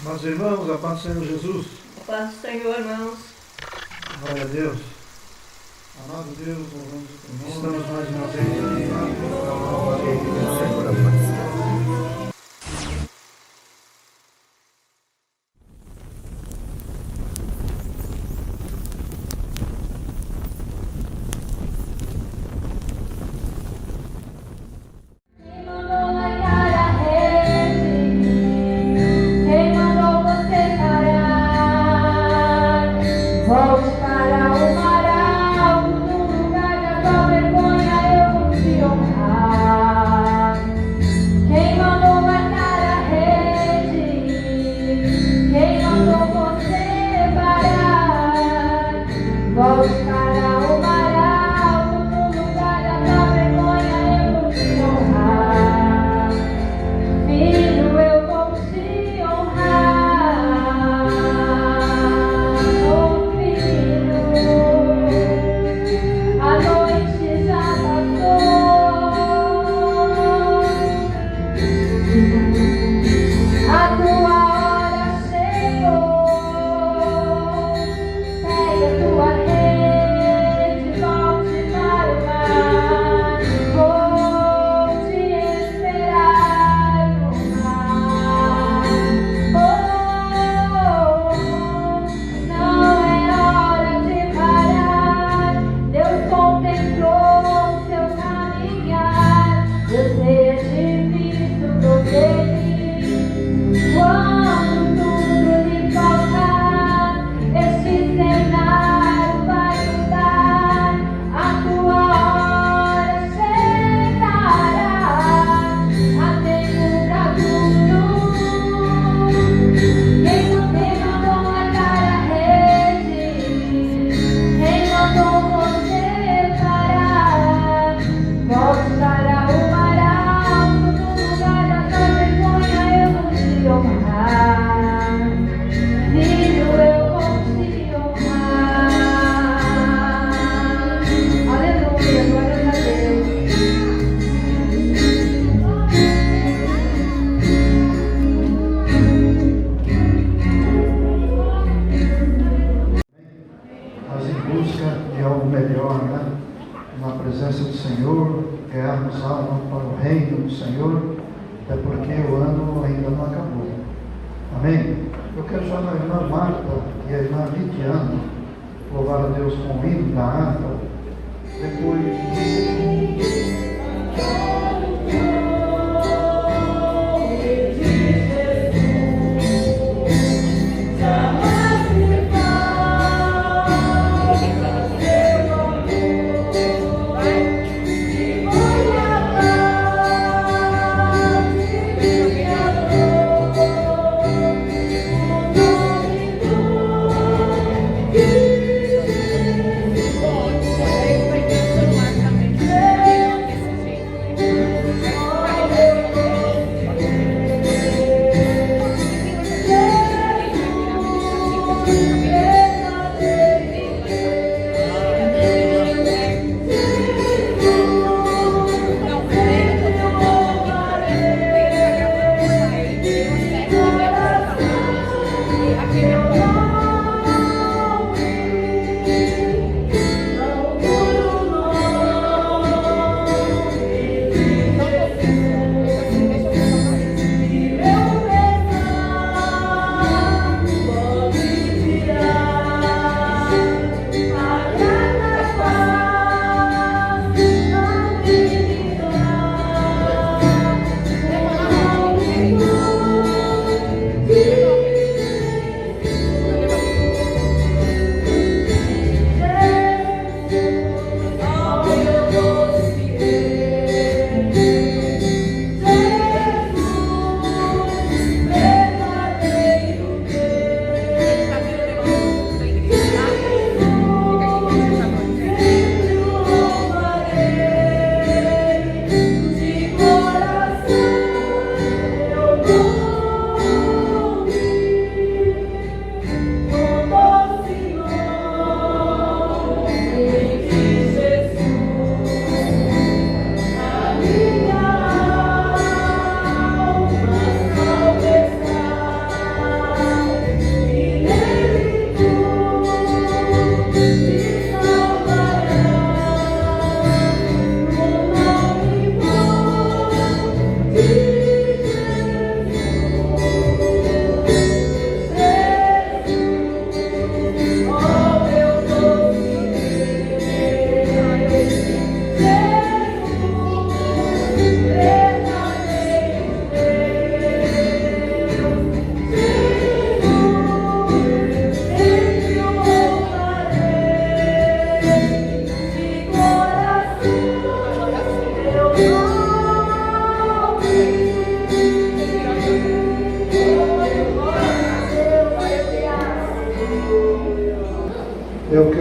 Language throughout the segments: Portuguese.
Amados irmãos, a paz do Senhor Jesus. A paz do Senhor, irmãos. Glória a Deus. Amado Deus, louvamos o teu nome. Estamos mais uma vez aqui para uma nova alegria. Volte para o mar alto, no lugar da tua vergonha eu vou te honrar. Quem mandou marcar a rede? Quem mandou você parar? Volte para o mar alto, no lugar da tua vergonha eu vou te honrar. Filho, eu vou te honrar. De algo melhor, né? Na presença do Senhor, ganharmos alma para o reino do Senhor, até porque o ano ainda não acabou. Amém? Eu quero chamar a irmã Marta e a irmã Lidiana, louvar a Deus com o hino da harpa. Depois. Marca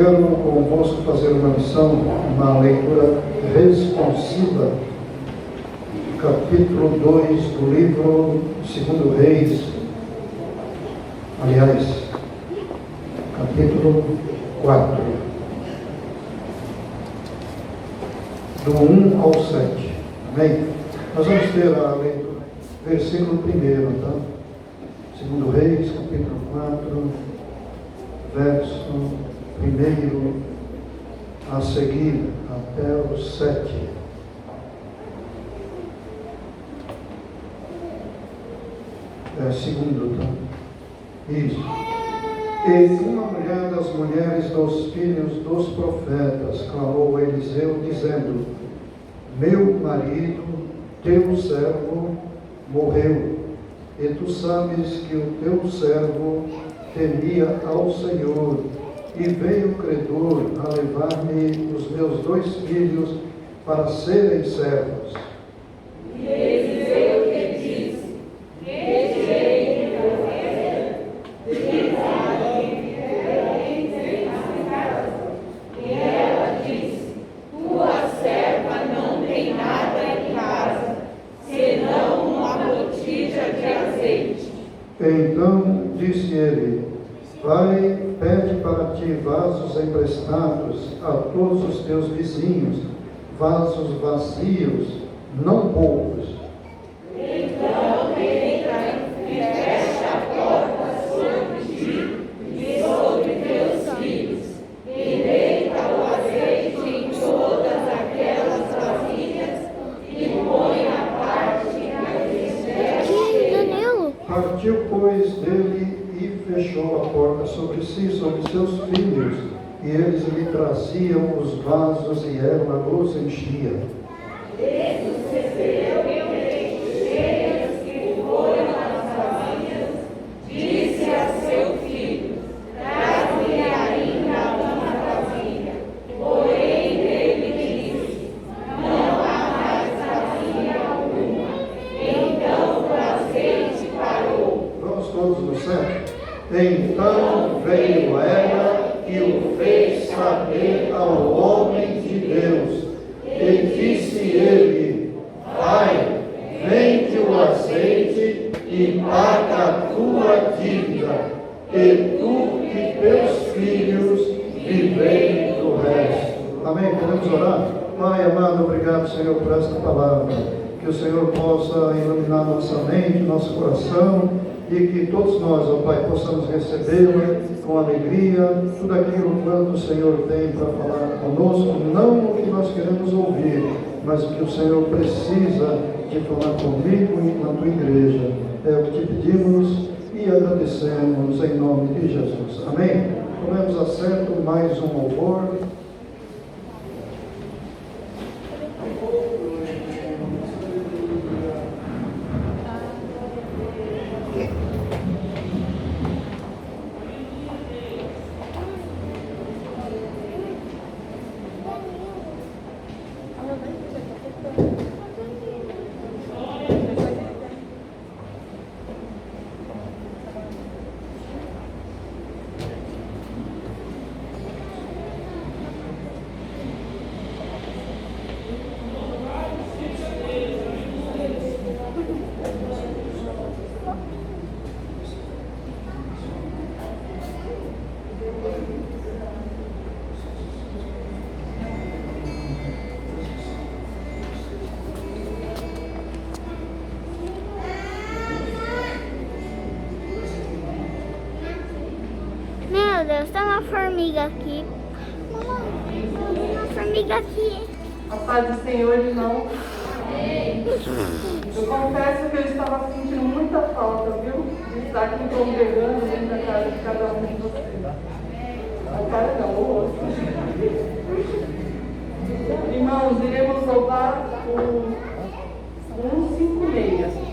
quero convosco fazer uma lição, uma leitura responsiva, capítulo 2 do livro 2 Reis, aliás, capítulo 4, do 1 ao 7, amém? Nós vamos ter a leitura, versículo 1, tá? 2 Reis, capítulo 4, verso 1 a seguir, até o 7. Segundo, tá? Isso. E uma mulher das mulheres dos filhos dos profetas clamou a Eliseu, dizendo: meu marido, teu servo, morreu, e tu sabes que o teu servo temia ao Senhor, e veio o credor a levar-me os meus 2 filhos para serem servos. E Eliseu lhe disse: retirei da terra, e ela disse: tua serva não tem nada em casa, senão uma botija de azeite. Então disse ele: vai, pede para ti vasos emprestados a todos os teus vizinhos, vasos vazios, não poucos. Então entra e fecha a porta sobre ti e sobre teus filhos, e deita o azeite em todas aquelas vasilhas, e põe a parte que deve. Partiu, pois, dele e fechou a porta sobre si, sobre seus filhos, e eles lhe traziam os vasos e ela os enchia. Cheias que foram as vasilhas, disse a seu filho: traz-me ainda uma vasilha. Porém ele disse: não há mais vasilha alguma. Então o azeite parou. Vamos todos no centro? Então veio ela e o fez saber ao homem de Deus. E disse ele: vai, vende o azeite e paga a tua dívida, e tu e teus filhos vivei do resto. Amém? Podemos orar? Pai amado, obrigado, Senhor, por esta palavra. Que o Senhor possa iluminar nossa mente, nosso coração, e que todos nós, ó Pai, possamos recebê-la com alegria, tudo aquilo quanto o Senhor tem para falar conosco, não o que nós queremos ouvir, mas o que o Senhor precisa de falar comigo e com a tua igreja. É o que te pedimos e agradecemos em nome de Jesus. Amém? Tomemos assento, mais um louvor. Meu Deus, tem uma formiga aqui. Uma formiga aqui. A paz do Senhor, irmão. Eu confesso que eu estava sentindo muita falta, viu? De estar aqui congregando dentro da casa de cada um de vocês. A cara não, o outro. Irmãos, iremos louvar o 156.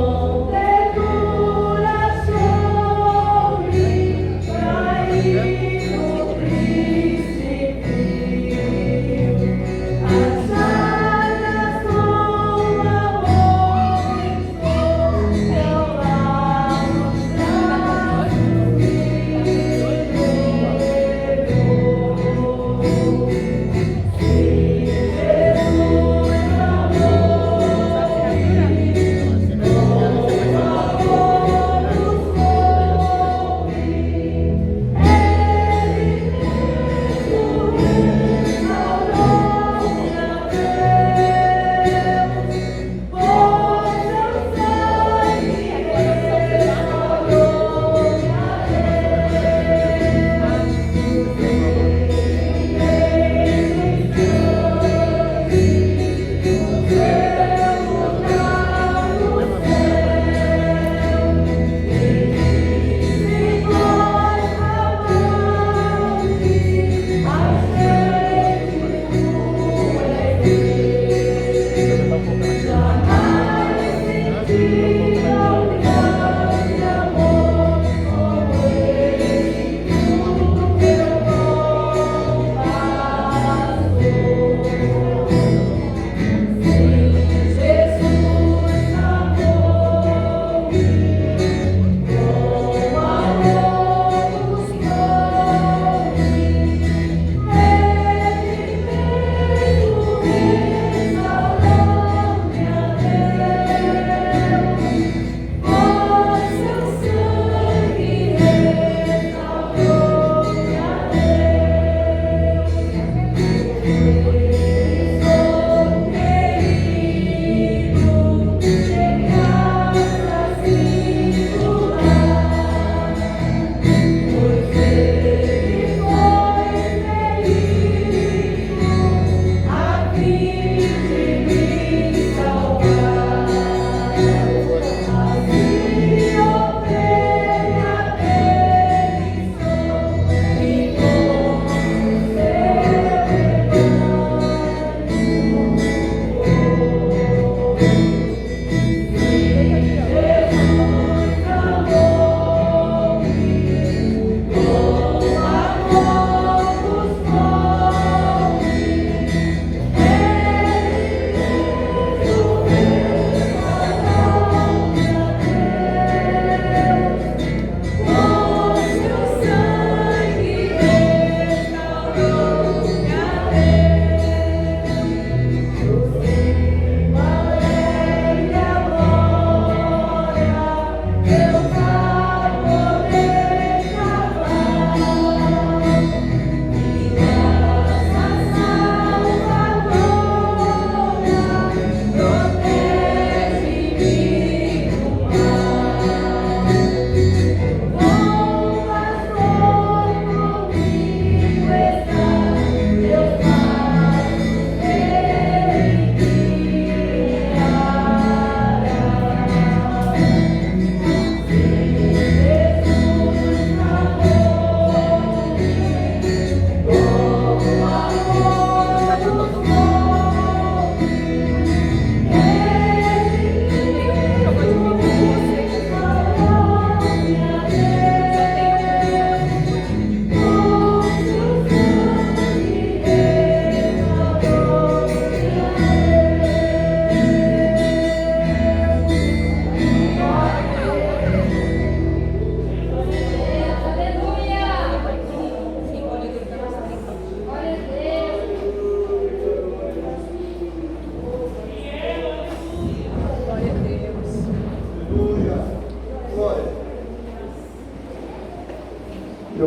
Com ternura sobre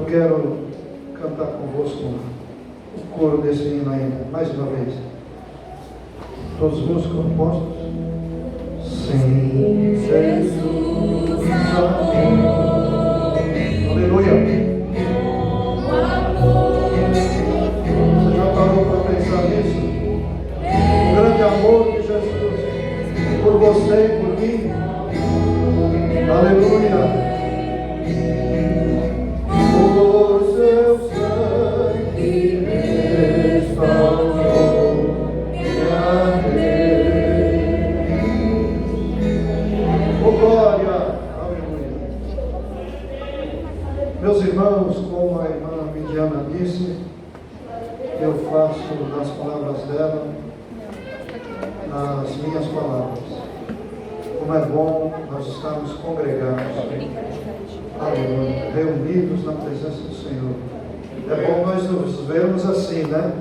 quero cantar convosco o coro desse hino ainda, mais uma vez. Todos os músicos compostos. Sim, Jesus, amém. Aleluia. Você já parou para pensar nisso? O grande amor de Jesus por você e por mim. Aleluia. Por seu sangue restaurou minha vida. Oh, glória. Aleluia. Meus irmãos, como a irmã Midiana disse, eu faço das palavras dela as minhas palavras. Como é bom nós estarmos congregados, aleluia, reunidos na presença do Senhor. É bom nós nos vermos assim, né?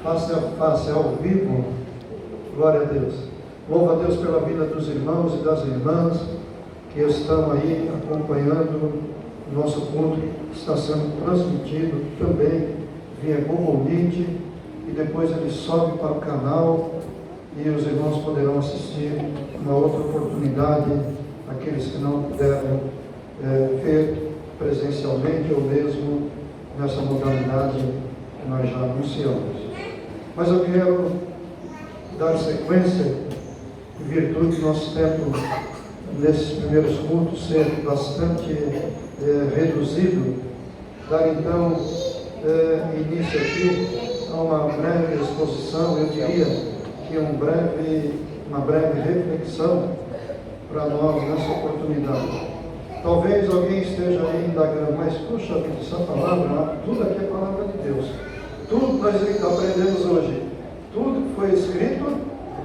Face a face, ao vivo. Glória a Deus. Louva a Deus pela vida dos irmãos e das irmãs que estão aí acompanhando o nosso culto, que está sendo transmitido também via Google Meet, e depois ele sobe para o canal e os irmãos poderão assistir uma outra oportunidade, aqueles que não puderam ver presencialmente ou mesmo nessa modalidade que nós já anunciamos. Mas eu quero dar sequência, em virtude do nosso tempo nesses primeiros cultos ser bastante reduzido, dar então início aqui a uma breve exposição, eu diria que uma breve reflexão para nós nessa oportunidade. Talvez alguém esteja aí indagando, mas puxa vida, essa palavra, tudo aqui é palavra de Deus. Tudo que nós aprendemos hoje, tudo que foi escrito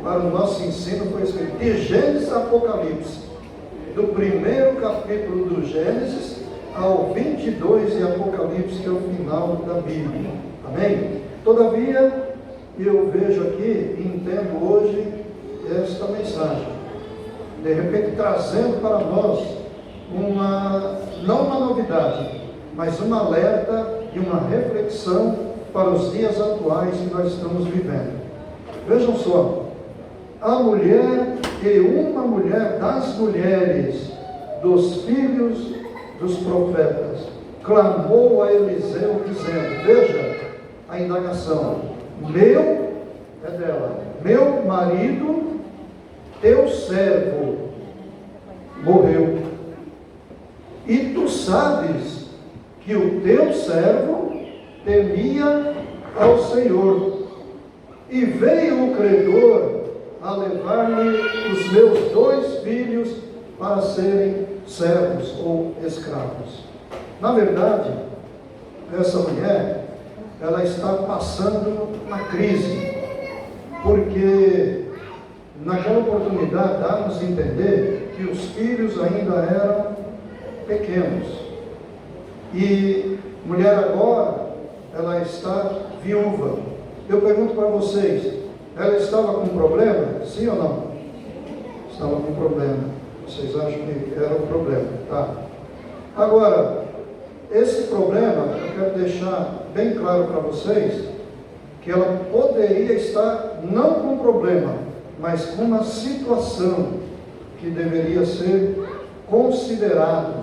para o nosso ensino foi escrito de Gênesis a Apocalipse, do primeiro capítulo do Gênesis ao 22 de Apocalipse, que é o final da Bíblia. Amém? Todavia, eu vejo aqui e entendo hoje esta mensagem, de repente trazendo para nós não uma novidade, mas um alerta e uma reflexão para os dias atuais que nós estamos vivendo. Vejam só, a mulher e uma mulher das mulheres dos filhos dos profetas clamou a Eliseu dizendo, veja a indagação, meu marido, teu servo, morreu. E tu sabes que o teu servo temia ao Senhor. E veio o credor a levar-lhe os meus 2 filhos para serem servos ou escravos. Na verdade, essa mulher, ela está passando uma crise, porque naquela oportunidade dá-nos a entender que os filhos ainda eram pequenos. E mulher agora, ela está viúva. Eu pergunto para vocês, ela estava com problema? Sim ou não? Estava com problema. Vocês acham que era um problema? Tá. Agora, esse problema, eu quero deixar bem claro para vocês, que ela poderia estar não com problema, mas com uma situação que deveria ser considerado.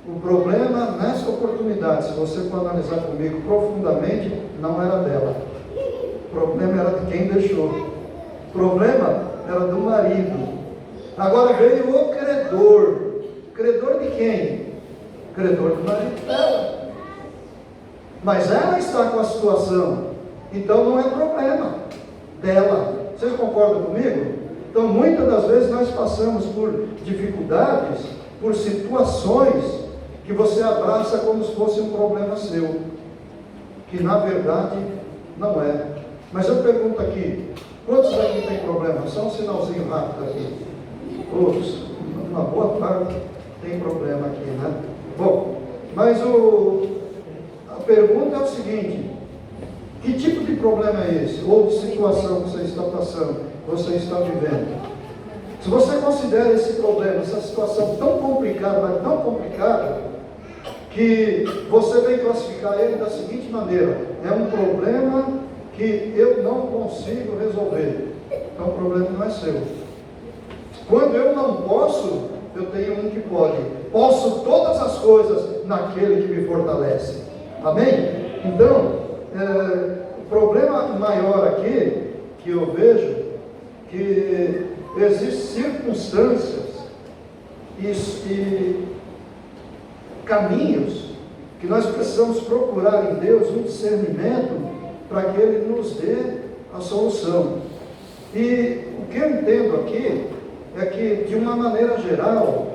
O problema nessa oportunidade, se você for analisar comigo profundamente, não era dela. O problema era de quem deixou. O problema era do marido. Agora veio o credor. Credor de quem? Credor do marido dela. Mas ela está com a situação. Então não é problema dela. Vocês concordam comigo? Então muitas das vezes nós passamos por dificuldades, por situações que você abraça como se fosse um problema seu, que na verdade não é. Mas eu pergunto aqui, quantos aqui tem problema? Só um sinalzinho rápido aqui. Todos, uma boa parte tem problema aqui, né? Bom, mas a pergunta é o seguinte, que tipo de problema é esse? Ou de situação que você está passando, você está vivendo? Se você considera esse problema, essa situação tão complicada, mas tão complicada, que você vem classificar ele da seguinte maneira: é um problema que eu não consigo resolver. Então o problema não é seu. Quando eu não posso, eu tenho um que pode. Posso todas as coisas naquele que me fortalece. Amém? Então, o problema maior aqui, que eu vejo, que existem circunstâncias e caminhos que nós precisamos procurar em Deus um discernimento para que Ele nos dê a solução. E o que eu entendo aqui é que, de uma maneira geral,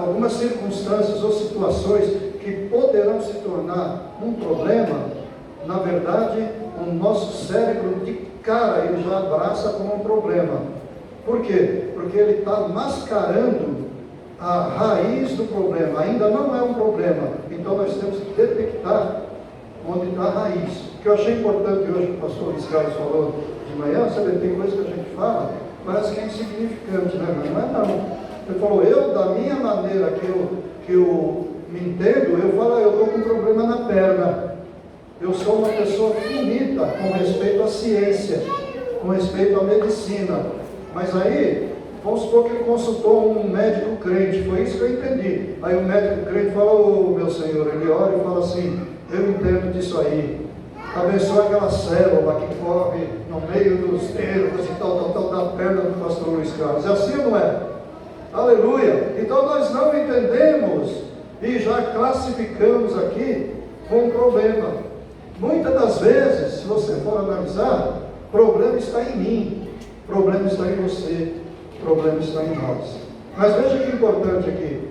algumas circunstâncias ou situações que poderão se tornar um problema, na verdade, o nosso cérebro de cara ele já abraça como um problema. Por quê? Porque ele está mascarando a raiz do problema. Ainda não é um problema, então nós temos que detectar onde está a raiz. O que eu achei importante hoje, o pastor Luiz Carlos falou de manhã, sabe, tem coisa que a gente fala, parece que é insignificante, né? Mas não é não. Ele falou, eu, da minha maneira que eu me entendo, eu falo, eu estou com um problema na perna. Eu sou uma pessoa finita com respeito à ciência, com respeito à medicina. Mas aí, vamos supor que ele consultou um médico crente, foi isso que eu entendi. Aí o médico crente fala, ô meu Senhor, ele olha e fala assim, eu entendo disso aí. Abençoa aquela célula que corre no meio dos dedos e tal, da perna do pastor Luiz Carlos. É assim ou não é? Aleluia! Então nós não entendemos e já classificamos aqui com um problema. Muitas das vezes, se você for analisar, o problema está em mim, o problema está em você, o problema está em nós. Mas veja que importante aqui.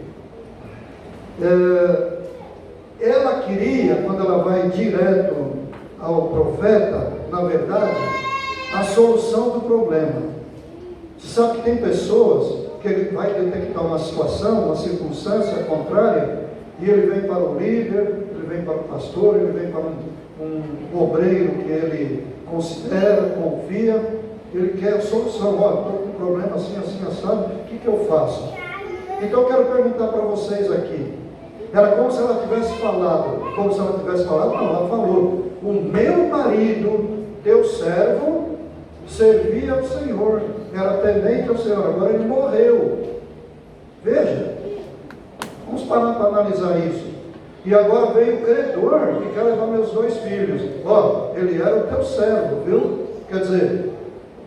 Ela queria, quando ela vai direto ao profeta, na verdade, a solução do problema. Você sabe que tem pessoas que ele vai detectar uma situação, uma circunstância contrária, e ele vem para o líder, ele vem para o pastor, ele vem para um obreiro que ele considera, confia, ele quer a solução. Olha, estou com um problema assim, assado, o que eu faço? Então eu quero perguntar para vocês aqui. Era como se ela tivesse falado. Como se ela tivesse falado? Não, ela falou. O meu marido, teu servo, servia ao Senhor. Era atendente ao Senhor. Agora ele morreu. Veja. Vamos parar para analisar isso. E agora veio o credor que quer levar meus 2 filhos. Ó, ele era o teu servo, viu? Quer dizer,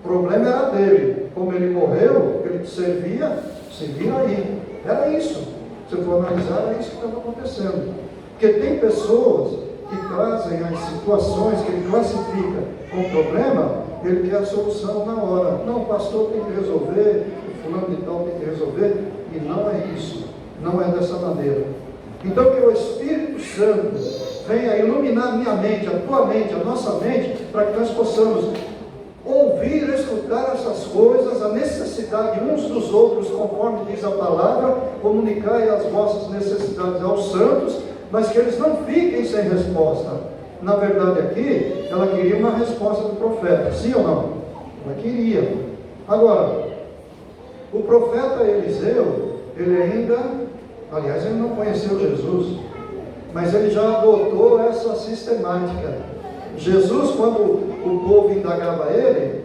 o problema era dele. Como ele morreu, ele te servia, se vira aí. Era isso. Se for analisar, é isso que estava acontecendo. Porque tem pessoas que trazem as situações que ele classifica como problema, ele quer a solução na hora. Não, o pastor tem que resolver, o fulano de tal tem que resolver, e não é isso. Não é dessa maneira. Então que o Espírito Santo venha iluminar a minha mente, a tua mente, a nossa mente, para que nós possamos ouvir, escutar essas coisas, a necessidade uns dos outros, conforme diz a palavra, comunicai as vossas necessidades aos santos, mas que eles não fiquem sem resposta. Na verdade aqui, ela queria uma resposta do profeta, sim ou não? Ela queria. Agora, o profeta Eliseu, ele ainda, aliás, ele não conheceu Jesus, mas ele já adotou essa sistemática. Jesus, quando o povo indagava ele,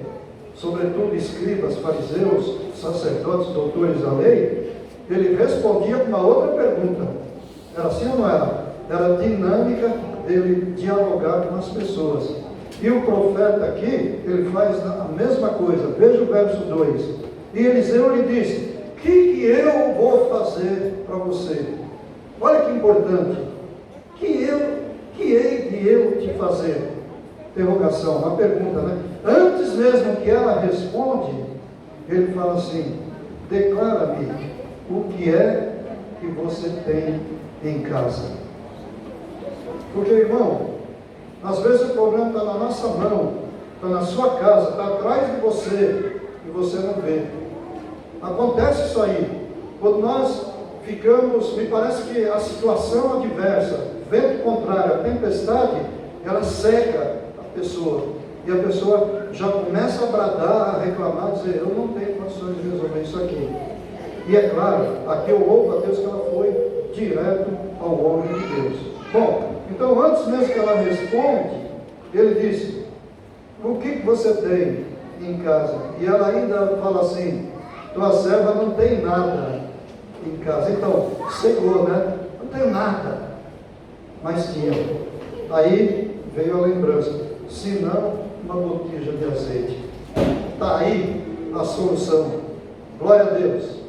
sobretudo escribas, fariseus, sacerdotes, doutores da lei, ele respondia com uma outra pergunta. Era assim ou não era? Era a dinâmica dele dialogar com as pessoas. E o profeta aqui, ele faz a mesma coisa. Veja o verso 2. E Eliseu lhe disse, o que eu vou fazer para você? Olha que importante. Que hei de eu te fazer? Interrogação, uma pergunta, né? Antes mesmo que ela responde, ele fala assim, declara-me o que é que você tem em casa. Porque, irmão, às vezes o problema está na nossa mão, está na sua casa, está atrás de você, e você não vê. Acontece isso aí. Quando nós ficamos, me parece que a situação adversa, vento contrário, a tempestade, ela cega a pessoa. E a pessoa já começa a bradar, a reclamar, a dizer, eu não tenho condições de resolver isso aqui. E é claro, aqui eu louvo a Deus que ela foi direto ao homem de Deus. Bom, então antes mesmo que ela responde, ele disse: o que você tem em casa? E ela ainda fala assim: tua serva não tem nada em casa. Então, cegou, né? Não tenho nada. Mas tinha. Aí veio a lembrança: se não, uma botija de azeite. Está aí a solução. Glória a Deus.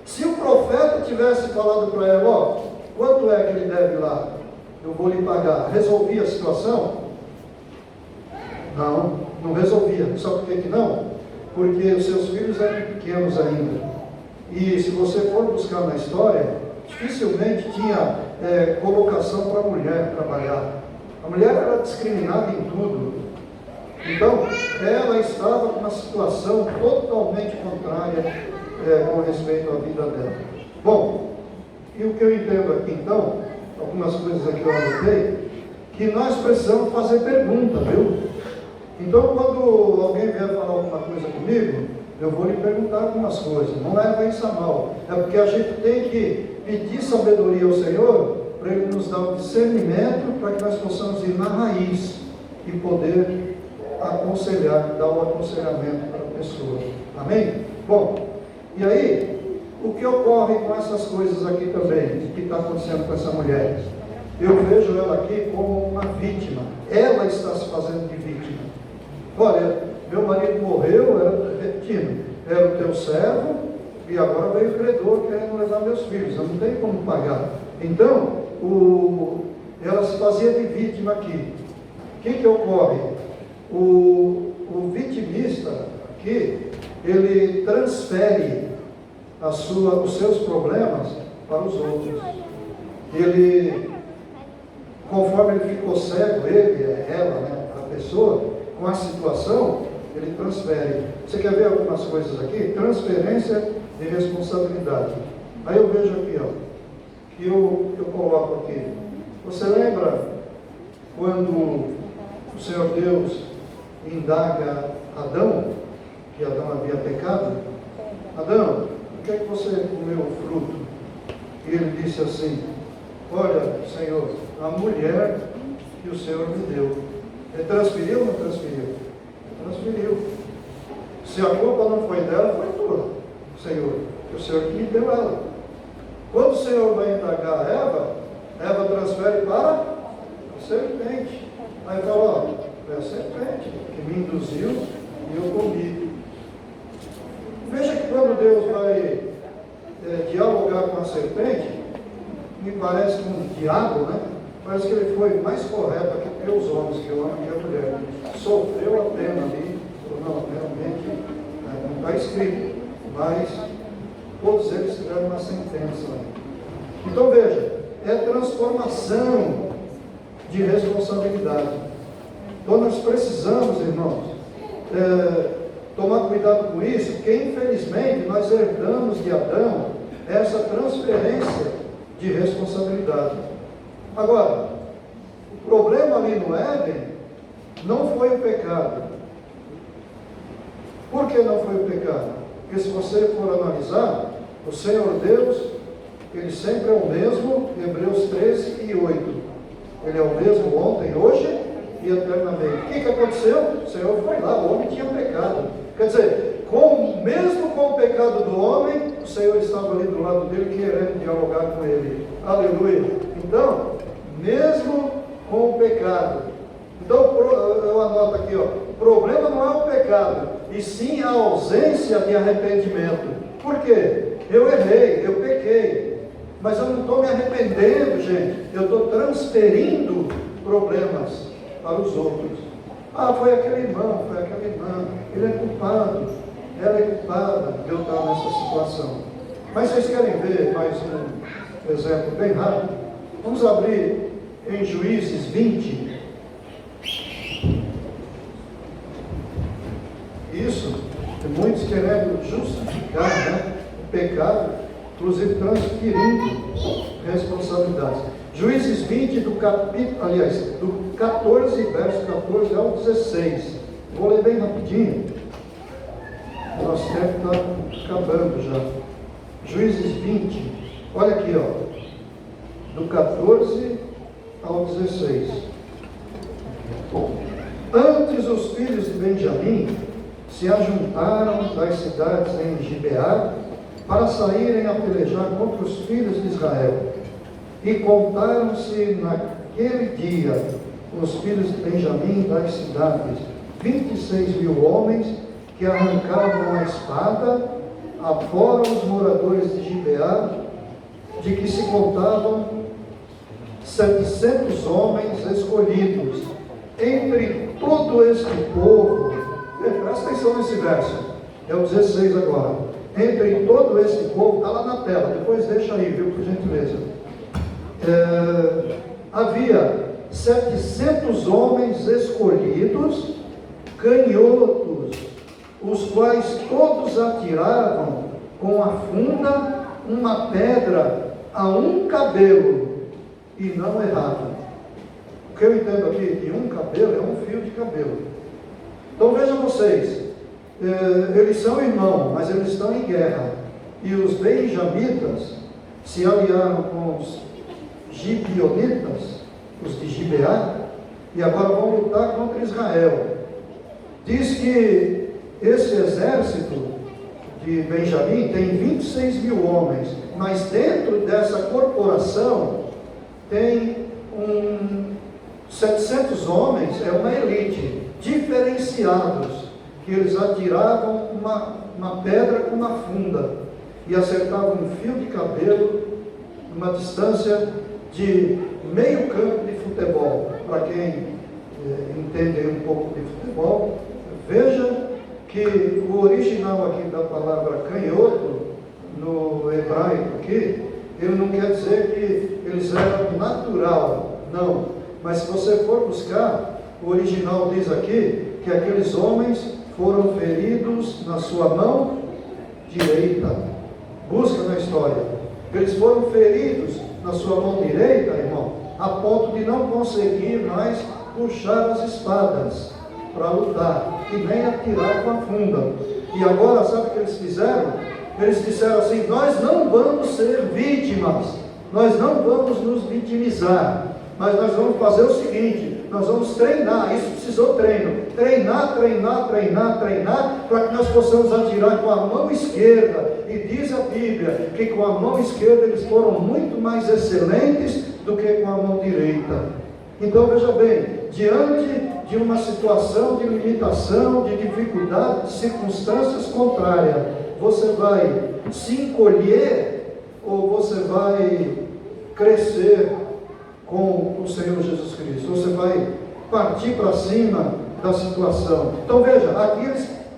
Se o profeta tivesse falado para ela: ó, quanto é que ele deve lá? Eu vou lhe pagar. Resolvia a situação? Não, não resolvia. Sabe por que não? Porque os seus filhos eram pequenos ainda. E se você for buscar na história, dificilmente tinha colocação para a mulher trabalhar. A mulher era discriminada em tudo. Então, ela estava com uma situação totalmente contrária com respeito à vida dela. Bom, e o que eu entendo aqui então, algumas coisas aqui eu anotei, que nós precisamos fazer pergunta, viu? Então, quando alguém vier falar alguma coisa comigo, eu vou lhe perguntar algumas coisas. Não leva isso a mal. É porque a gente tem que pedir sabedoria ao Senhor para Ele nos dar o discernimento para que nós possamos ir na raiz e poder aconselhar, dar o aconselhamento para a pessoa. Amém? Bom, e aí, o que ocorre com essas coisas aqui também, que está acontecendo com essa mulher? Eu vejo ela aqui como uma vítima. Ela está se fazendo de vítima. Olha, meu marido morreu, era o teu servo, e agora veio o credor querendo levar meus filhos, eu não tenho como pagar. Então, ela se fazia de vítima aqui. O que ocorre? O vitimista aqui, ele transfere os seus problemas para os outros. Ele, conforme ele ficou cego, ela, né, a pessoa, com a situação, ele transfere. Você quer ver algumas coisas aqui? Transferência de responsabilidade. Aí eu vejo aqui, ó, que eu coloco aqui. Você lembra quando o Senhor Deus indaga Adão, que Adão havia pecado? Adão, por que você comeu o fruto? E ele disse assim: olha, Senhor, a mulher que o Senhor me deu. Ele transferiu ou não transferiu? Transferiu. Se a culpa não foi dela, foi tua, Senhor. O Senhor que me deu ela. Quando o Senhor vai indagar Eva transfere para a serpente. Aí fala: ó, é a serpente que me induziu e eu comi. Veja que quando Deus vai dialogar com a serpente, me parece que um diabo, né? Parece que ele foi mais correto aqui que os homens, que o homem e a mulher. Sofreu a pena ali, não, realmente não está escrito, mas todos eles tiveram uma sentença. Então veja, é transformação de responsabilidade. Então nós precisamos, irmãos, tomar cuidado com isso, porque infelizmente nós herdamos de Adão essa transferência de responsabilidade. Agora, o problema ali no Éden não foi o pecado. Por que não foi o pecado? Porque se você for analisar, o Senhor Deus, Ele sempre é o mesmo, Hebreus 13 e 8. Ele é o mesmo ontem, hoje e eternamente. O que aconteceu? O Senhor foi lá, o homem tinha pecado. Quer dizer, mesmo com o pecado do homem, o Senhor estava ali do lado dele, querendo dialogar com ele. Aleluia. Então, mesmo com o pecado. Então, eu anoto aqui, ó, o problema não é o pecado, e sim a ausência de arrependimento. Por quê? Eu errei, eu pequei, mas eu não estou me arrependendo, gente. Eu estou transferindo problemas para os outros. Ah, foi aquele irmão, foi aquela irmã, ele é culpado, ela é culpada de eu estar nessa situação. Mas vocês querem ver mais um exemplo bem rápido? Vamos abrir em Juízes 20. Isso, muitos querendo justificar, né, o pecado, inclusive transferindo responsabilidades. Juízes 20, do 14, verso 14 ao 16. Vou ler bem rapidinho. Nosso tempo está acabando já. Juízes 20, olha aqui, ó. do 14 ao 16. Antes os filhos de Benjamim se ajuntaram das cidades em Gibeá para saírem a pelejar contra os filhos de Israel. E contaram-se naquele dia os filhos de Benjamim das cidades, 26.000 homens que arrancavam a espada, afora os moradores de Gibeá, de que se contavam 700 homens escolhidos. Entre todo este povo, presta atenção nesse verso, é o 16 agora. Entre todo esse povo, está lá na tela, depois deixa aí, viu, por gentileza. Havia 700 homens escolhidos, canhotos, os quais todos atiravam com a funda uma pedra a um cabelo e não erravam. O que eu entendo aqui de um cabelo é um fio de cabelo. Então vejam vocês, eles são irmãos, mas eles estão em guerra. E os benjamitas se aliaram com os gibeonitas, os de Gibeá, e agora vão lutar contra Israel. Diz que esse exército de Benjamim tem 26.000 homens, mas dentro dessa corporação tem 700 homens, é uma elite, diferenciados, que eles atiravam uma pedra com uma funda e acertavam um fio de cabelo numa distância de meio campo de futebol. Para quem entende um pouco de futebol, veja que o original aqui da palavra canhoto, no hebraico aqui, ele não quer dizer que eles eram natural, não. Mas se você for buscar, o original diz aqui que aqueles homens foram feridos na sua mão direita. Busca na história. Eles foram feridos na sua mão direita, irmão, a ponto de não conseguir mais puxar as espadas para lutar, e nem atirar com a funda. E agora, sabe o que eles fizeram? Eles disseram assim: nós não vamos ser vítimas, nós não vamos nos vitimizar, mas nós vamos fazer o seguinte, nós vamos treinar. Isso precisou treino, treinar, para que nós possamos atirar com a mão esquerda. E diz a Bíblia que com a mão esquerda eles foram muito mais excelentes do que com a mão direita. Então veja bem, diante de uma situação de limitação, de dificuldade, de circunstâncias contrárias, você vai se encolher ou você vai crescer com o Senhor Jesus Cristo? Você vai partir para cima da situação. Então veja, aqui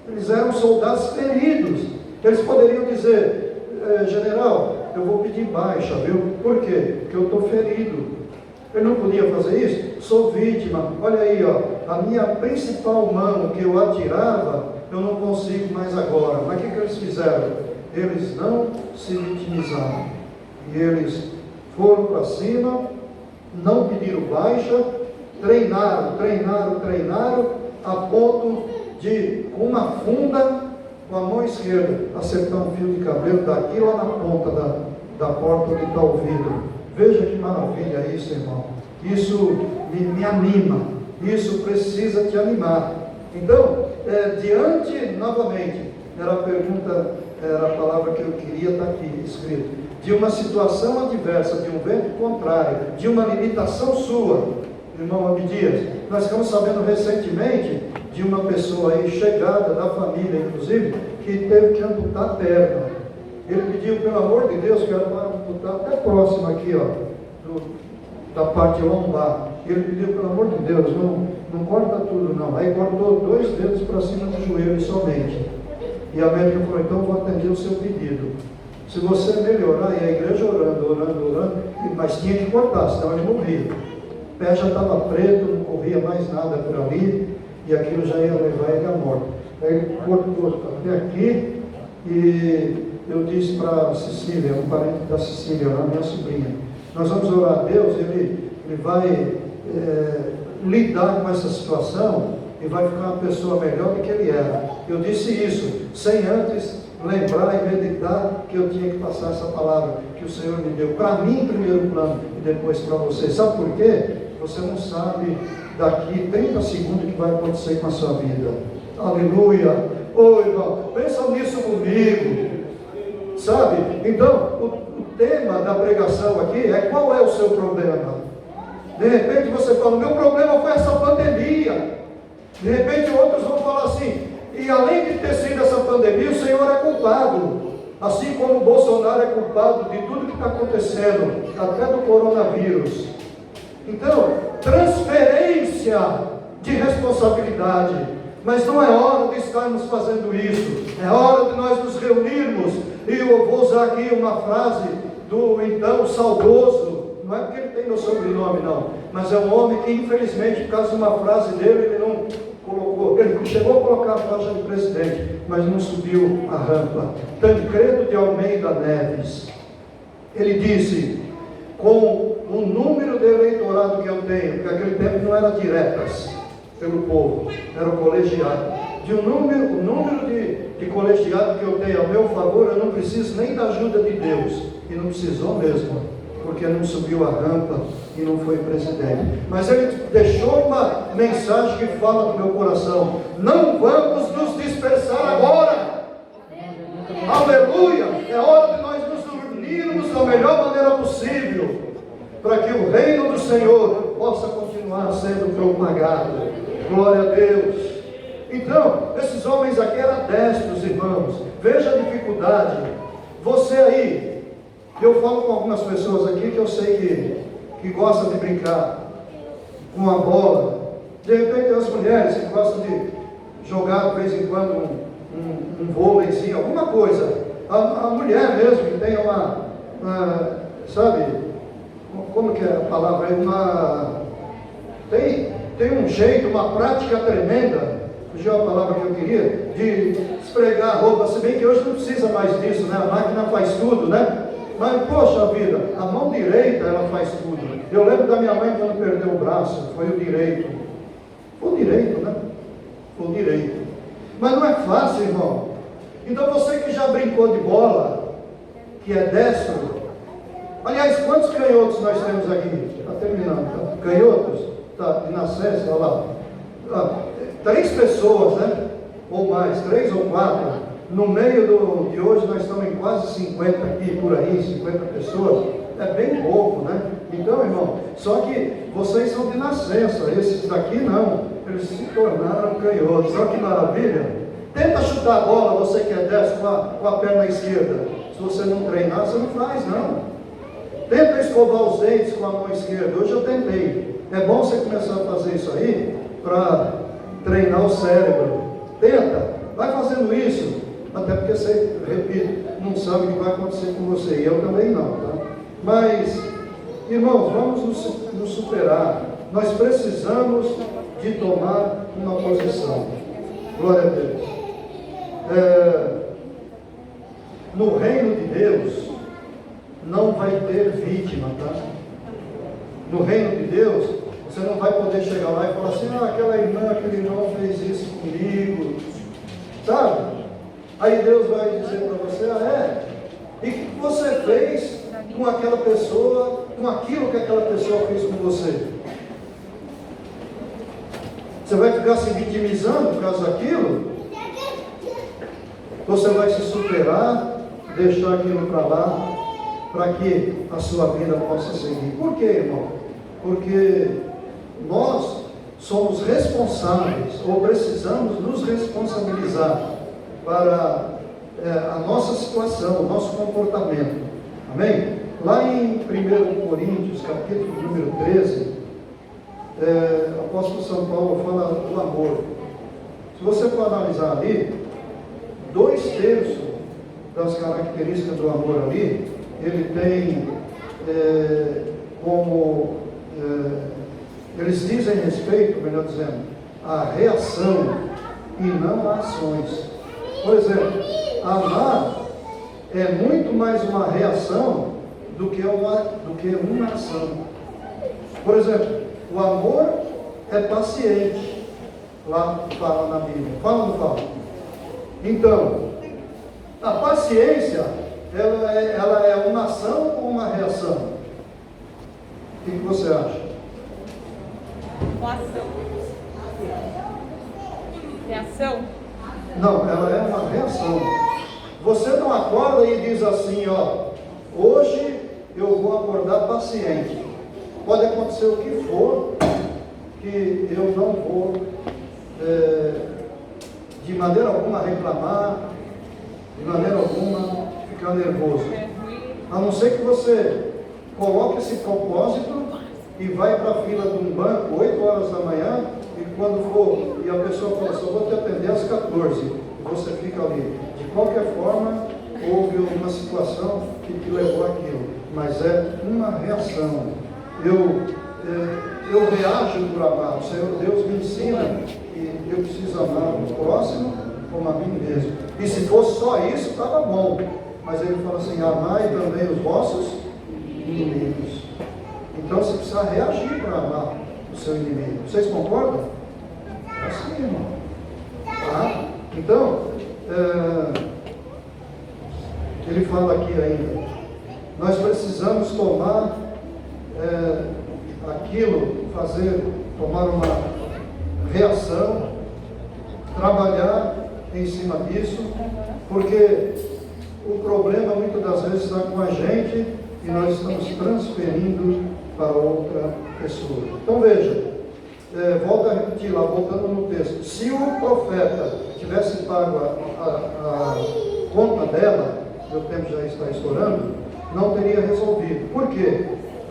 eles eram soldados feridos. Eles poderiam dizer: general, eu vou pedir baixa, viu? Por quê? Porque eu estou ferido. Ele não podia fazer isso? Sou vítima. Olha aí, ó, a minha principal mão que eu atirava, eu não consigo mais agora. Mas o que eles fizeram? Eles não se vitimizaram. E eles foram para cima, não pediram baixa, treinaram, a ponto de, com uma funda, com a mão esquerda, acertar um fio de cabelo daqui lá na ponta da porta onde está o vidro. Veja que maravilha isso, irmão. Isso me anima. Isso precisa te animar. Então, diante, novamente, era a palavra que eu queria estar aqui escrito, de uma situação adversa, de um vento contrário, de uma limitação sua, irmão Abdias, nós ficamos sabendo recentemente de uma pessoa aí, chegada da família, inclusive, que teve que amputar a perna. Ele pediu, pelo amor de Deus, que era para amputar até próximo aqui, ó, da parte lombar. Ele pediu, pelo amor de Deus, não corta tudo não. Aí cortou 2 dedos para cima do joelho somente. E a médica falou: então vou atender o seu pedido. Se você melhorar, e a igreja orando, mas tinha que cortar, senão ele morria. O pé já estava preto, não corria mais nada por ali, e aquilo já ia levar ele à morte. Aí ele cortou até aqui, e eu disse para a Cecília, um parente da Cecília, lá, minha sobrinha, nós vamos orar a Deus, ele vai lidar com essa situação e vai ficar uma pessoa melhor do que ele era. Eu disse isso, sem antes lembrar e meditar que eu tinha que passar essa palavra que o Senhor me deu, para mim em primeiro plano e depois para você. Sabe por quê? Você não sabe daqui 30 segundos o que vai acontecer com a sua vida. Aleluia! Ô irmão, pensa nisso comigo. Sabe? Então, o tema da pregação aqui é: qual é o seu problema? De repente você fala: meu problema foi essa pandemia. De repente outros vão falar assim: e além de ter sido essa pandemia, o Senhor é culpado. Assim como o Bolsonaro é culpado de tudo que está acontecendo, até do coronavírus. Então, transferência de responsabilidade. Mas não é hora de estarmos fazendo isso. É hora de nós nos reunirmos. E eu vou usar aqui uma frase do então saudoso. Não é porque ele tem meu sobrenome, não. Mas é um homem que, infelizmente, por causa de uma frase dele, ele não colocou. Ele chegou a colocar a faixa de presidente, mas não subiu a rampa. Tancredo de Almeida Neves. Ele disse: com o número de eleitorado que eu tenho, porque naquele tempo não era diretas pelo povo, era o colegiado. O número de colegiado que eu tenho ao meu favor, eu não preciso nem da ajuda de Deus. E não precisou mesmo, porque não subiu a rampa e não foi presidente. Mas ele deixou uma mensagem que fala do meu coração: não vamos nos dispersar agora. Aleluia! É hora de nós nos unirmos da melhor maneira possível, para que o reino do Senhor possa continuar sendo propagado. Glória a Deus. Então, esses homens aqui eram destros, irmãos. Veja a dificuldade. Você aí, eu falo com algumas pessoas aqui que eu sei que gostam de brincar com a bola. De repente, as mulheres que gostam de jogar de vez em quando um vôleizinho, alguma coisa. A mulher mesmo que tem sabe, como que é a palavra? Tem um jeito, uma prática tremenda, fugiu a palavra que eu queria, de esfregar a roupa, se bem que hoje não precisa mais disso, né? A máquina faz tudo, né? Mas, poxa vida, a mão direita ela faz tudo. Eu lembro da minha mãe quando perdeu o braço, foi o direito. Foi o direito, né? Foi o direito. Mas não é fácil, irmão. Então você que já brincou de bola, que é destro, aliás, quantos canhotos nós temos aqui? Está terminando, tá? Canhotos? Tá, na SESC, olha lá. 3 pessoas, né? Ou mais, 3 ou 4. No meio de hoje nós estamos em quase 50 aqui, por aí, 50 pessoas. É bem pouco, né? Então, irmão, só que vocês são de nascença, esses daqui não. Eles se tornaram canhotos. Olha que maravilha. Tenta chutar a bola, você que é destro, com a perna esquerda. Se você não treinar, você não faz, não. Tenta escovar os dentes com a mão esquerda. Hoje eu tentei. É bom você começar a fazer isso aí para treinar o cérebro. Tenta, vai fazendo isso. Até porque você, repito, não sabe o que vai acontecer com você. E eu também não, tá? Mas, irmãos, vamos nos superar. Nós precisamos de tomar uma posição. Glória a Deus. No reino de Deus não vai ter vítima, tá? No reino de Deus você não vai poder chegar lá e falar assim: aquela irmã, aquele irmão fez isso comigo, sabe? Aí Deus vai dizer para você: e o que você fez com aquela pessoa, com aquilo que aquela pessoa fez com você? Você vai ficar se vitimizando por causa daquilo? Você vai se superar, deixar aquilo para lá, para que a sua vida possa seguir. Por quê, irmão? Porque nós somos responsáveis, ou precisamos nos responsabilizar para a nossa situação, o nosso comportamento. Amém? Lá em 1 Coríntios, capítulo número 13, o apóstolo São Paulo fala do amor. Se você for analisar ali, 2/3 das características do amor ali, ele tem eles dizem respeito, melhor dizendo, à reação e não a ações. Por exemplo, amar é muito mais uma reação do que uma ação. Por exemplo, o amor é paciente. Lá fala na Bíblia. Fala ou não fala? Então, A paciência, ela é uma ação ou uma reação? O que você acha? Uma ação. Reação? Não, ela é uma reação. Você não acorda e diz assim, ó, hoje eu vou acordar paciente. Pode acontecer o que for, que eu não vou, de maneira alguma, reclamar, de maneira alguma, ficar nervoso. A não ser que você coloque esse propósito e vai para a fila de um banco 8 horas da manhã, e quando for, e a pessoa fala assim, eu vou te atender às 14, e você fica ali. De qualquer forma, houve uma situação que te levou àquilo, mas é uma reação. Eu reajo por amar. O Senhor Deus me ensina que eu preciso amar o próximo como a mim mesmo. E se fosse só isso, estava bom. Mas ele fala assim, amai também os vossos inimigos. Então você precisa reagir para amar o seu inimigo. Vocês concordam? É assim, irmão. Tá? Então, ele fala aqui ainda, nós precisamos tomar tomar uma reação, trabalhar em cima disso, porque o problema muitas das vezes está com a gente e nós estamos transferindo para outra pessoa. Então veja, volta a repetir lá, voltando no texto, se o profeta tivesse pago a conta dela, meu tempo já está estourando, não teria resolvido. Por quê?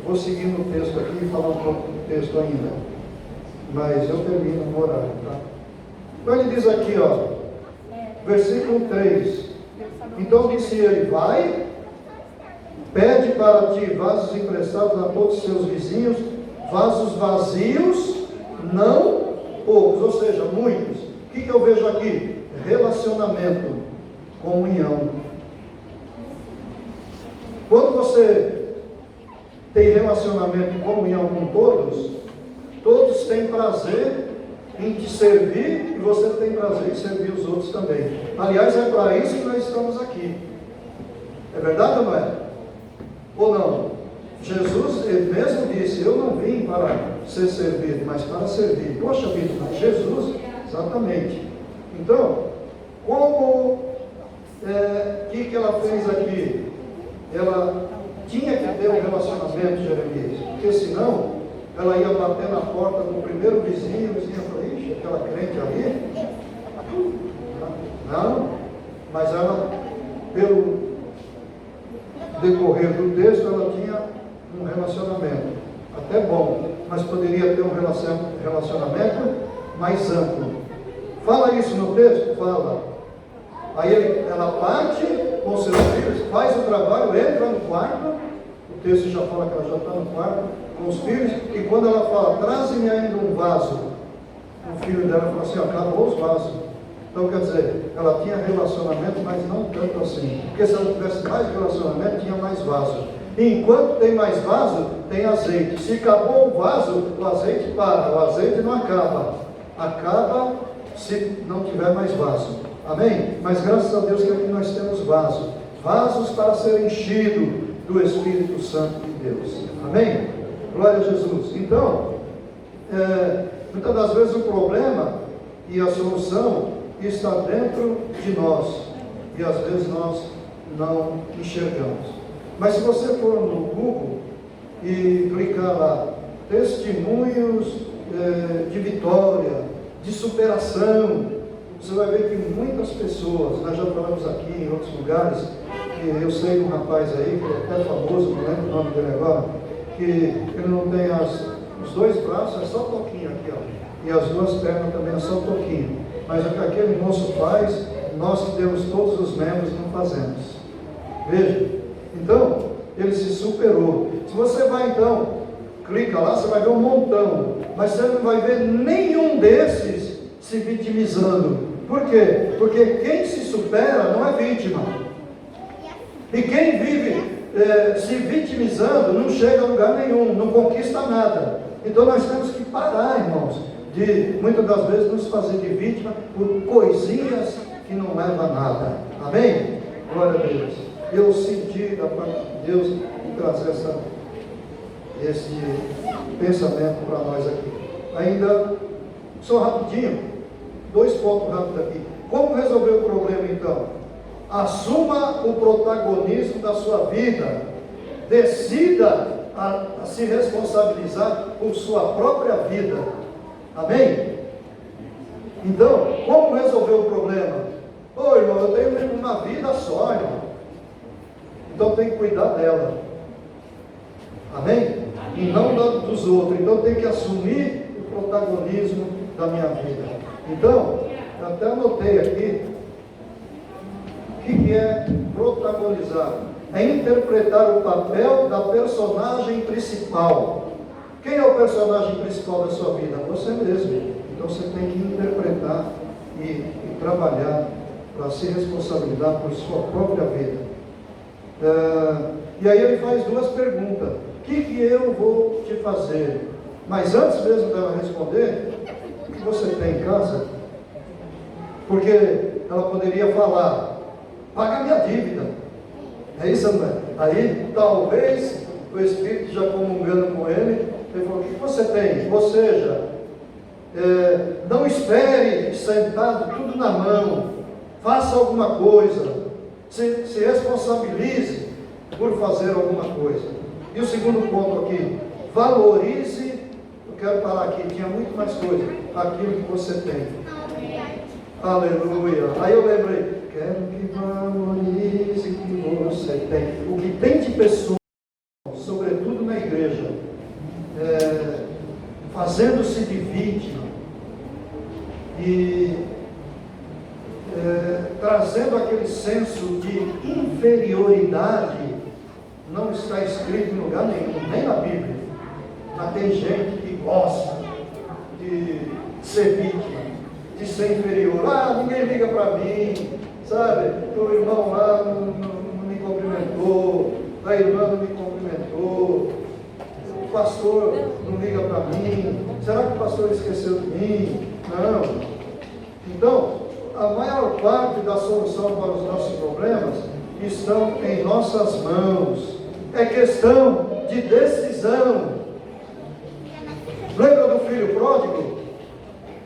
Vou seguir no texto aqui e falar um pouco do texto ainda, mas eu termino no horário, tá? Então ele diz aqui, ó, versículo 3, então disse ele, vai, pede para ti vasos emprestados a todos os seus vizinhos, vasos vazios, não poucos, ou seja, muitos. O que eu vejo aqui? Relacionamento, comunhão. Quando você tem relacionamento e comunhão com todos, todos têm prazer em te servir e você tem prazer em servir os outros também. Aliás, é para isso que nós estamos aqui. É verdade ou não é? Ou não? Jesus, ele mesmo disse, eu não vim para ser servido, mas para servir. Poxa vida, mas Jesus, exatamente. Então, como, que ela fez aqui? Ela tinha que ter um relacionamento, Jeremias, porque senão ela ia bater na porta do primeiro vizinho, o vizinho falou, ixi, aquela crente ali. Não, mas ela, pelo decorrer do texto, ela tinha um relacionamento, até bom, mas poderia ter um relacionamento mais amplo. Fala isso no texto? Fala. Aí ela parte com seus filhos, faz o trabalho, entra no quarto, o texto já fala que ela já está no quarto com os filhos, e quando ela fala, traze-me ainda um vaso, o filho dela fala assim, acabou os vasos. Então quer dizer, ela tinha relacionamento, mas não tanto assim, porque se ela tivesse mais relacionamento, tinha mais vaso. E enquanto tem mais vaso, tem azeite. Se acabou o vaso, o azeite para, o azeite não acaba se não tiver mais vaso. Amém? Mas graças a Deus que aqui nós temos vasos para ser enchido do Espírito Santo de Deus. Amém? Glória a Jesus. Então, muitas das vezes o problema e a solução está dentro de nós, e às vezes nós não enxergamos. Mas se você for no Google e clicar lá, testemunhos de vitória, de superação, você vai ver que muitas pessoas, nós já falamos aqui em outros lugares, que eu sei de um rapaz aí, que é até famoso, não lembro o nome dele agora, que ele não tem os dois braços, é só toquinho aqui, ó, e as duas pernas também é só toquinho. Mas o que aquele moço faz, nós que temos todos os membros não fazemos. Veja, então, ele se superou. Se você vai então, clica lá, você vai ver um montão, mas você não vai ver nenhum desses se vitimizando. Por quê? Porque quem se supera não é vítima. E quem vive se vitimizando não chega a lugar nenhum, não conquista nada. Então nós temos que parar, irmãos, de muitas das vezes nos fazer de vítima por coisinhas que não levam a nada. Amém? Glória a Deus. Eu senti da parte de Deus trazer esse pensamento para nós aqui. Ainda, só rapidinho, 2 pontos rápidos aqui. Como resolver o problema então? Assuma o protagonismo da sua vida. Decida a se responsabilizar por sua própria vida. Amém? Então, como resolver o problema? Ô irmão, eu tenho uma vida só, irmão. Então tem que cuidar dela. Amém? E não dos outros. Então tem que assumir o protagonismo da minha vida. Então, eu até anotei aqui. O que é protagonizar? É interpretar o papel da personagem principal. Quem é o personagem principal da sua vida? Você mesmo. Então você tem que interpretar e trabalhar para se responsabilizar por sua própria vida. E aí ele faz 2 perguntas. O que eu vou te fazer? Mas antes mesmo dela responder, o que você tem em casa? Porque ela poderia falar, paga minha dívida. É isso, André? Aí talvez o Espírito já comungando com ele falou, o que você tem? Ou seja, não espere sentado tudo na mão, faça alguma coisa, se responsabilize por fazer alguma coisa. E o segundo ponto aqui, valorize, eu quero parar aqui, tinha muito mais coisa, aquilo que você tem. Aleluia. Aí eu lembrei, quero que valorize o que você tem. O que tem de pessoas, sobretudo na igreja, fazendo-se de vítima e trazendo aquele senso de inferioridade, não está escrito em lugar nenhum, nem na Bíblia. Mas tem gente que gosta de ser vítima, de ser inferior. Ninguém liga para mim, sabe? O irmão lá não me cumprimentou, a irmã não me cumprimentou, o pastor não liga para mim. Será que o pastor esqueceu de mim? Não. Então, a maior parte da solução para os nossos problemas estão em nossas mãos. É questão de decisão. Lembra do filho pródigo?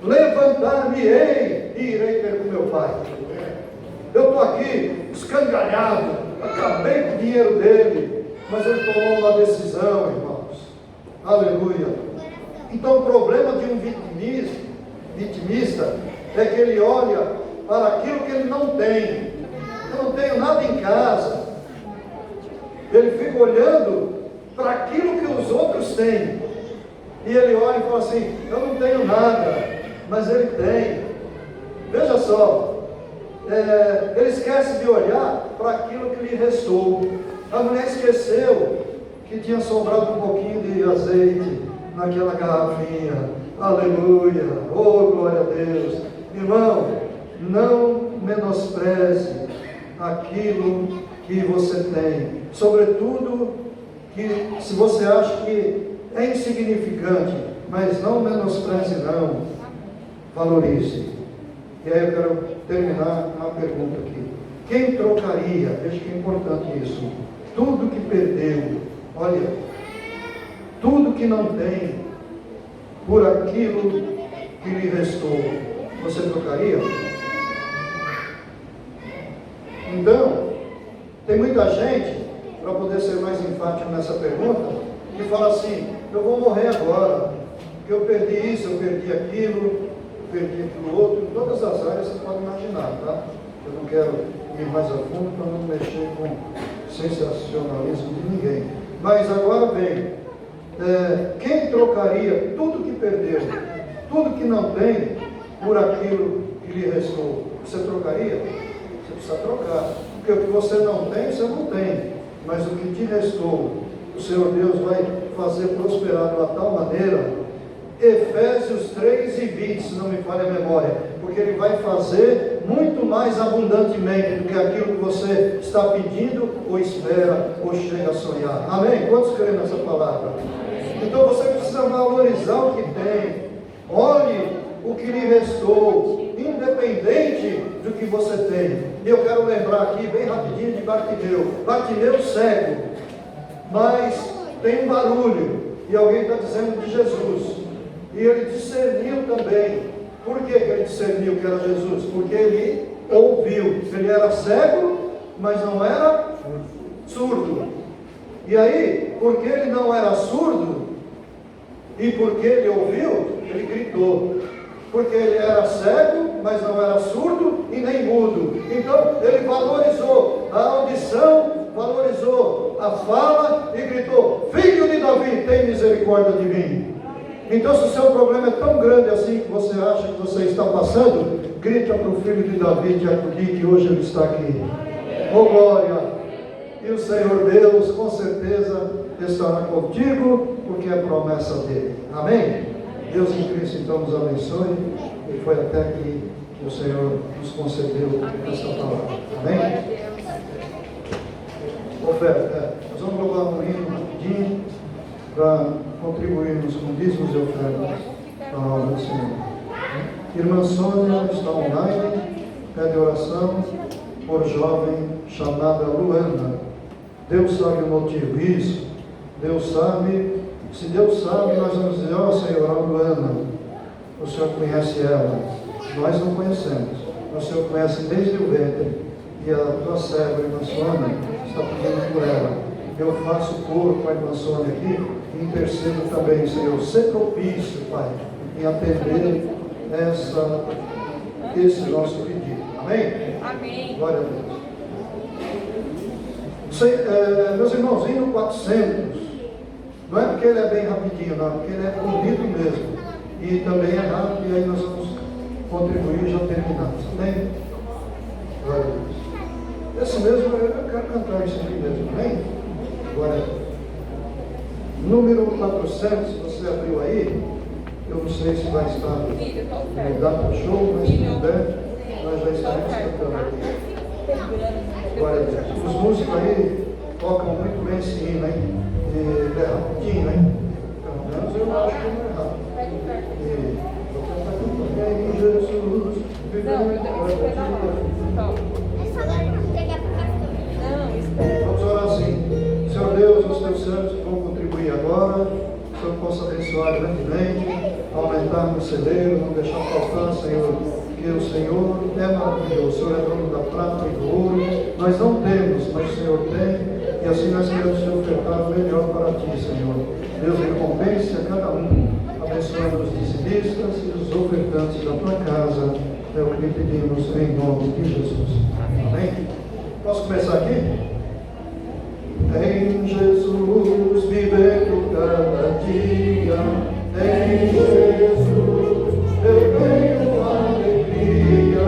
Levantar-me-ei e irei ter com meu pai. Eu estou aqui escangalhado, acabei com o dinheiro dele, mas ele tomou uma decisão, irmãos. Aleluia. Então o problema de um vitimista é que ele olha para aquilo que ele não tem. Eu não tenho nada em casa. Ele fica olhando para aquilo que os outros têm. E ele olha e fala assim, eu não tenho nada, mas ele tem. Veja só, ele esquece de olhar para aquilo que lhe restou. A mulher esqueceu que tinha sobrado um pouquinho de azeite naquela garrafinha. Aleluia, oh glória a Deus. Irmão, não menospreze aquilo que você tem, sobretudo que se você acha que é insignificante, mas não menospreze não, valorize. E aí eu quero terminar uma pergunta aqui. Quem trocaria, veja que é importante isso, tudo que perdeu, olha, tudo que não tem, por aquilo que lhe restou, você trocaria? Então, tem muita gente, para poder ser mais enfático nessa pergunta, que fala assim, eu vou morrer agora, porque eu perdi isso, eu perdi aquilo, eu perdi aquilo outro, em todas as áreas você pode imaginar, tá? Eu não quero ir mais a fundo para não mexer com sensacionalismo de ninguém. Mas agora vem, quem trocaria tudo que perdeu, tudo que não tem, por aquilo que lhe restou? Você trocaria? Você precisa trocar, porque o que você não tem, você não tem, mas o que te restou, o Senhor Deus vai fazer prosperar de uma tal maneira, Efésios 3:20, se não me falha a memória, porque Ele vai fazer muito mais abundantemente do que aquilo que você está pedindo, ou espera, ou chega a sonhar. Amém? Quantos creem nessa palavra? Então você precisa valorizar o que tem, olhe o que lhe restou, independente do que você tem. E eu quero lembrar aqui, bem rapidinho, de Bartimeu. Bartimeu cego, mas tem um barulho, e alguém está dizendo de Jesus. E ele discerniu também. Por que ele discerniu que era Jesus? Porque ele ouviu. Ele era cego, mas não era surdo. E aí, porque ele não era surdo, e porque ele ouviu, ele gritou. Porque ele era cego, mas não era surdo e nem mudo. Então, ele valorizou a audição, valorizou a fala e gritou: Filho de Davi, tem misericórdia de mim. Então, se o seu problema é tão grande assim que você acha que você está passando, grita para o filho de Davi te acudir, que hoje ele está aqui. Oh glória! E o Senhor Deus, com certeza, estará contigo, porque é promessa dele. Amém? Deus em Cristo, então, nos abençoe. E foi até aqui que o Senhor nos concedeu essa palavra. Amém? Oferta. Nós vamos louvar um hino rapidinho para contribuirmos com dízimos e ofertas para a obra do Senhor. Irmã Sônia está online, pede oração por jovem chamada Luana. Deus sabe o motivo. Isso, Deus sabe. Se Deus sabe, nós vamos dizer: ó Senhor, a Luana, o Senhor conhece ela, nós não conhecemos, o Senhor conhece desde o ventre, e a tua serva, a irmã Sônia, está pedindo por ela. Eu faço coro com a irmã Sônia aqui, e intercedo também, Senhor, ser propício, Pai, em atender esse nosso pedido. Amém? Amém. Glória a Deus. Meus irmãos, hino 400, não é porque ele é bem rapidinho, não, porque ele é bonito mesmo. E também é rápido, e aí nós vamos contribuir e já terminamos. Amém? Glória a Deus. Esse mesmo, eu quero cantar isso aqui mesmo. Amém? Glória a Deus. Número 400, você abriu aí. Eu não sei se vai estar no data show, mas se puder, nós já estaremos cantando aqui. Glória a Deus. Os músicos aí tocam muito bem esse hino, hein? É rapidinho, hein? Pelo menos eu acho que não é rápido. Em Jesus, vamos orar assim. Senhor Deus, os teus santos que vão contribuir agora, que o Senhor possa abençoar grandemente, aumentar no celeiro, não deixar faltar, Senhor, que o Senhor é maravilhoso. O Senhor é dono da prata e do ouro. Nós não temos, mas o Senhor tem. E assim nós queremos te ofertar o melhor para ti, Senhor. Deus recompense a cada um, abençoando os dizimistas e os ofertantes da tua casa. É o que lhe pedimos em nome de Jesus. Amém? Posso começar aqui? Em Jesus vivendo cada dia, em Jesus eu tenho alegria.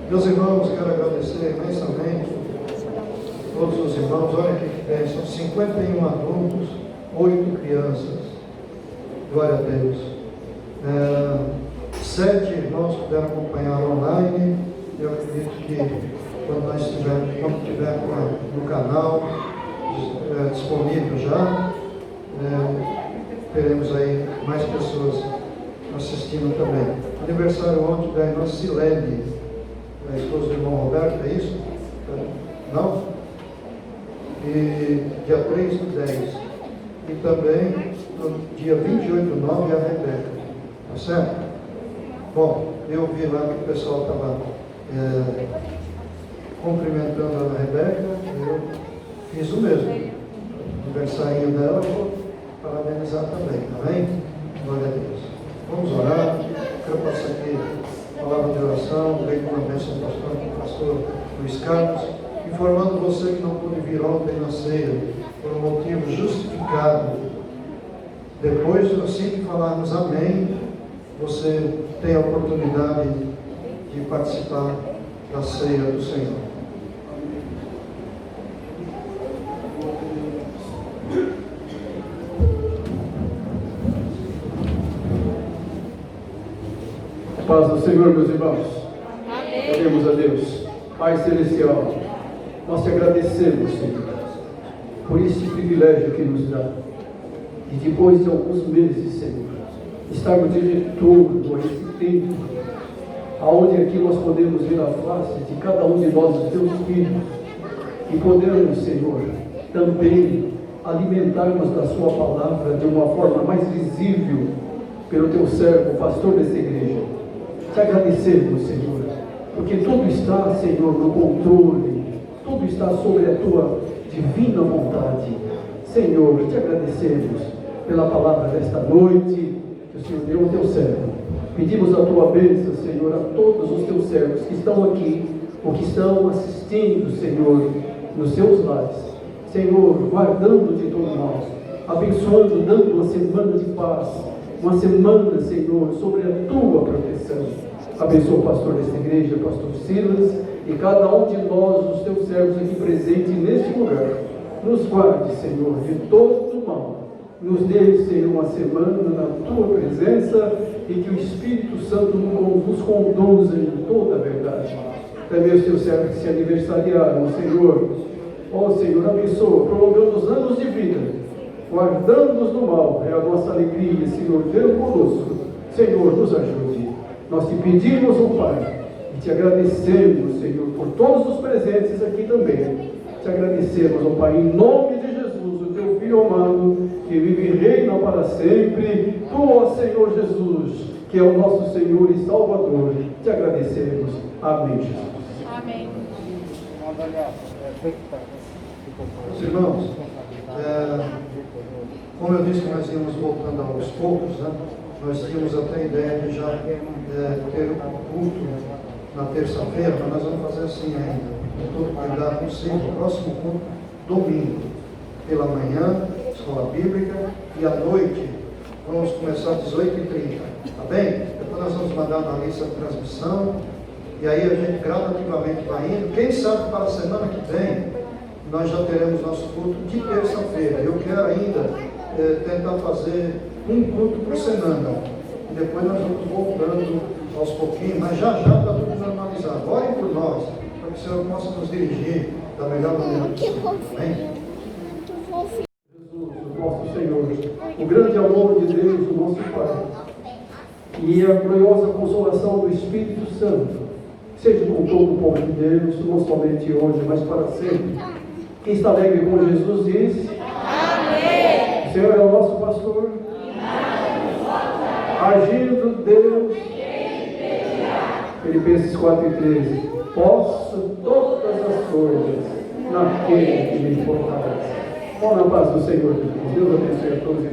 Meus irmãos, quero agradecer imensamente todos os irmãos. Olha que bem, são 51 adultos, 8 crianças. Glória a Deus. 7 irmãos puderam acompanhar online. Eu acredito que quando tiver no canal disponível já, teremos aí mais pessoas assistindo também. Aniversário ontem da irmã Silene, a esposa do irmão Roberto, é isso? Não? E dia 3/10. E também no dia 28/9 a Rebeca. Tá certo? Bom, eu vi lá que o pessoal estava cumprimentando a Rebeca, eu fiz o mesmo. Aniversário dela, vou parabenizar também, amém? Glória a Deus. Vamos orar. Quero passar aqui a palavra de oração, leio com a bênção do pastor Luiz Carlos, informando você que não pôde vir ontem na ceia, por um motivo justificado. Depois, assim que falarmos amém, você tem a oportunidade de participar da ceia do Senhor. Paz do Senhor, meus irmãos. Amém. A Deus. Pai Celestial, nós te agradecemos, Senhor, por esse privilégio que nos dá. E depois de alguns meses, Senhor, estarmos de retorno a esse tempo, aonde aqui nós podemos ver a face de cada um de nós, os teus filhos, e podemos, Senhor, também alimentarmos da sua palavra de uma forma mais visível pelo teu servo, o pastor dessa igreja. Te agradecemos, Senhor, porque tudo está, Senhor, no controle, tudo está sobre a tua divina vontade. Senhor, te agradecemos pela palavra desta noite que o Senhor deu ao teu servo. Pedimos a tua bênção, Senhor, a todos os teus servos que estão aqui ou que estão assistindo, Senhor, nos seus lares. Senhor, guardando de todo mal, abençoando, dando uma semana de paz, uma semana, Senhor, sobre a tua proteção. Abençoa o pastor desta igreja, o pastor Silas, e cada um de nós, os teus servos aqui presentes neste lugar. Nos guarde, Senhor, de todo mal. Nos dê, Senhor, uma semana na tua presença e que o Espírito Santo nos conduza em toda a verdade. Também os teus servos que se aniversariaram, Senhor. Ó Senhor, abençoa, prolongando os anos de vida, guardando-nos do mal. É a nossa alegria, Senhor, ver conosco. Senhor, nos ajude. Nós te pedimos, ó Pai, e te agradecemos, Senhor, por todos os presentes aqui também. Te agradecemos, ó Pai, em nome de Jesus, o teu Filho amado, que vive e reina para sempre. Tu, ó Senhor Jesus, que é o nosso Senhor e Salvador, te agradecemos. Amém, Jesus. Amém. Meus irmãos, como eu disse, nós íamos voltando aos poucos, né? Nós tínhamos até a ideia de já ter um culto na terça-feira, mas nós vamos fazer assim ainda, com todo cuidado, não sei, o próximo culto, domingo, pela manhã, escola bíblica, e à noite, vamos começar às 18h30, tá bem? Depois nós vamos mandar na lista de transmissão, e aí a gente gradativamente vai indo. Quem sabe para a semana que vem, nós já teremos nosso culto de terça-feira. Eu quero ainda tentar fazer um culto por semana, e depois nós vamos voltando aos pouquinhos, mas já está tudo normalizado. Orem por nós, para que o Senhor possa nos dirigir da melhor maneira possível. Amém? Jesus, o nosso Senhor, o grande amor de Deus, o nosso Pai, e a gloriosa consolação do Espírito Santo, seja com todo o povo de Deus, não somente hoje, mas para sempre. Quem está alegre com Jesus diz: amém. O Senhor é o nosso pastor, agindo Deus. Filipenses 4:13. Posso todas as coisas naquele que me fortalece. Vamos na paz do Senhor. Deus abençoe a todos e